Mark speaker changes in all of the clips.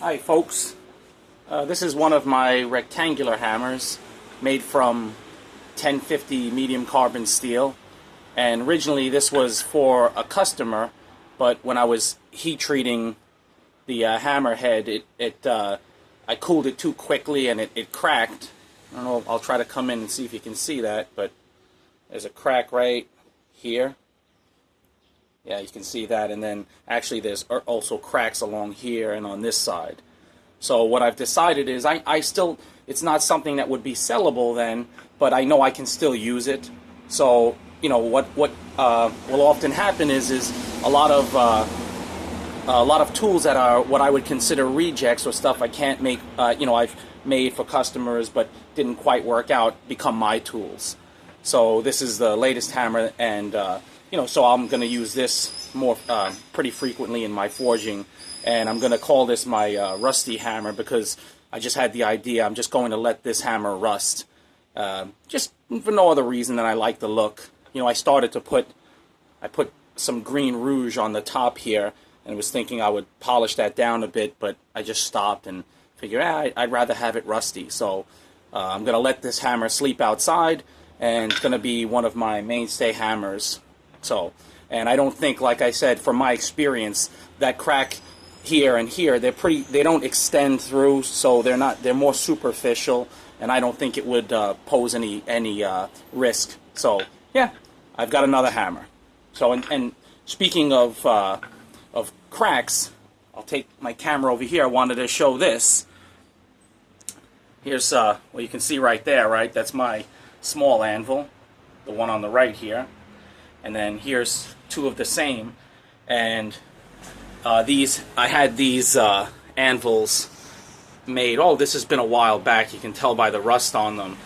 Speaker 1: Hi folks, this is one of my rectangular hammers made from 1050 medium carbon steel, and originally this was for a customer, but when I was heat treating the hammer head, I cooled it too quickly and it cracked. I don't know, I'll try to come in and see if you can see that, but there's a crack right here. Yeah, you can see that, and then actually there's also cracks along here and on this side. So what I've decided is I still, it's not something that would be sellable then, but I know I can still use it. So, you know, what will often happen is a lot of tools that are what I would consider rejects or stuff I can't make, you know, I've made for customers but didn't quite work out, become my tools. So this is the latest hammer, and you know, so I'm going to use this more pretty frequently in my forging, and I'm going to call this my rusty hammer because I just had the idea I'm just going to let this hammer rust, just for no other reason than I like the look. You know, I put some green rouge on the top here and was thinking I would polish that down a bit, but I just stopped and figured I'd rather have it rusty. So I'm going to let this hammer sleep outside, and it's going to be one of my mainstay hammers. So, and I don't think, like I said, from my experience, that crack here and here, they don't extend through, so they're more superficial, and I don't think it would pose any risk. So, yeah, I've got another hammer. So, and speaking of cracks, I'll take my camera over here. I wanted to show this. Here's well, you can see right there, right? That's my small anvil, the one on the right here. And then here's two of the same, and I had these anvils made. Oh, this has been a while back. You can tell by the rust on them.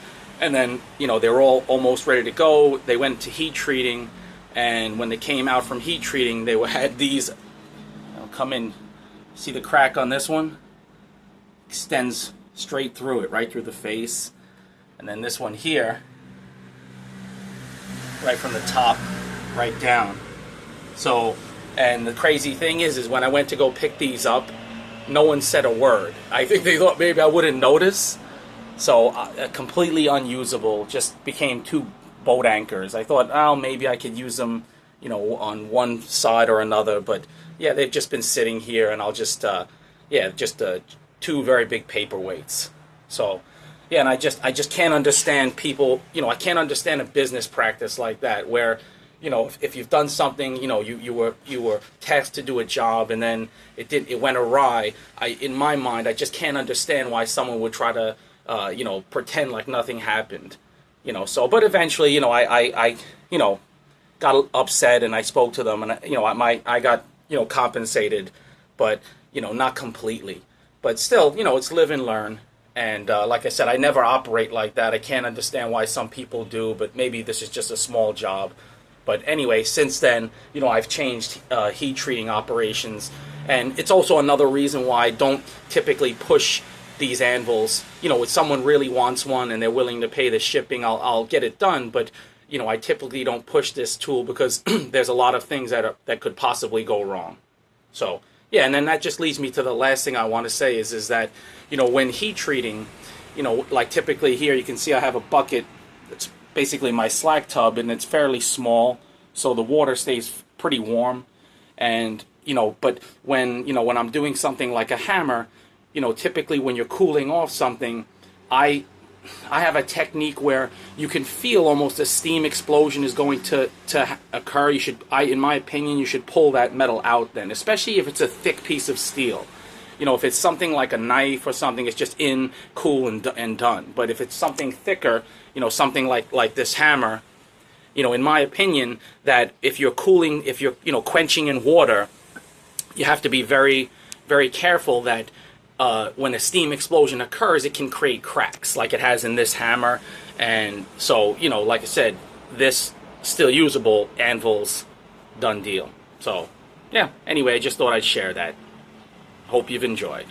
Speaker 1: And then, you know, they're all almost ready to go. They went to heat treating, and when they came out from heat treating, they had these. I'll come in. See the crack on this one? Extends straight through it, right through the face. And then this one here, right from the top right down. So, and the crazy thing is when I went to go pick these up, no one said a word. I think they thought maybe I wouldn't notice. So completely unusable, just became two boat anchors. I thought, oh, maybe I could use them, you know, on one side or another, but yeah, they've just been sitting here, and I'll just yeah, just two very big paperweights. So yeah, and I just can't understand people, you know, I can't understand a business practice like that where, you know, if you've done something, you know, you were tasked to do a job, and then it went awry. In my mind, I just can't understand why someone would try to you know, pretend like nothing happened, you know. So, but eventually, you know, I you know, got upset, and I spoke to them, and you know, I got, you know, compensated, but you know, not completely. But still, you know, it's live and learn. And like I said, I never operate like that. I can't understand why some people do, but maybe this is just a small job. But anyway, since then, you know, I've changed heat treating operations, and it's also another reason why I don't typically push these anvils. You know, if someone really wants one and they're willing to pay the shipping, I'll get it done. But you know, I typically don't push this tool because there's a lot of things that could possibly go wrong. So yeah, and then that just leads me to the last thing I want to say is that, you know, when heat treating, you know, like typically here you can see I have a bucket that's basically my slack tub, and it's fairly small, so the water stays pretty warm. And you know, but when, you know, when I'm doing something like a hammer, you know, typically when you're cooling off something, I have a technique where you can feel almost a steam explosion is going to occur. You should, in my opinion, you should pull that metal out then, especially if it's a thick piece of steel. You know, if it's something like a knife or something, it's just in, cool, and done. But if it's something thicker, you know, something like this hammer, you know, in my opinion, that if you're cooling, if you're, you know, quenching in water, you have to be very, very careful that when a steam explosion occurs, it can create cracks like it has in this hammer. And so, you know, like I said, this still usable, anvils, done deal. So yeah, anyway, I just thought I'd share that. Hope you've enjoyed.